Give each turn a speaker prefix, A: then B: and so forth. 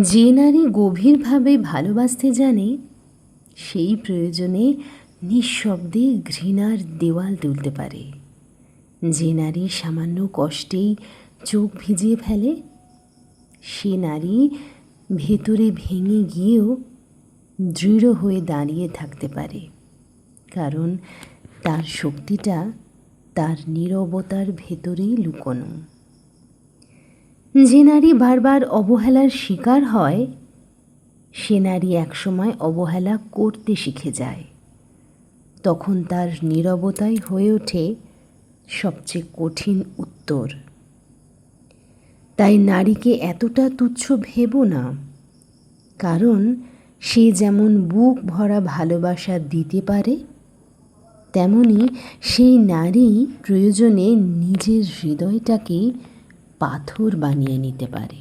A: যে নারী গভীরভাবে ভালোবাসতে জানে সেই প্রয়োজনে নিঃশব্দে ঘৃণার দেওয়াল তুলতে পারে। যে নারী সামান্য কষ্টেই চোখ ভিজিয়ে ফেলে সে নারী ভেতরে ভেঙে গিয়েও দৃঢ় হয়ে দাঁড়িয়ে থাকতে পারে, কারণ তার শক্তিটা তার নীরবতার ভেতরেই লুকোনো। যে নারী বারবার অবহেলার শিকার হয় সে নারী একসময় অবহেলা করতে শিখে যায়। তখন তার নীরবতাই হয়ে ওঠে সবচেয়ে কঠিন উত্তর। তাই নারীকে এতটা তুচ্ছ ভেবো না, কারণ সে যেমন বুক ভরা ভালোবাসা দিতে পারে, তেমনি সেই নারী প্রয়োজনে নিজের হৃদয়টাকে পাথর বানিয়ে নিতে পারে।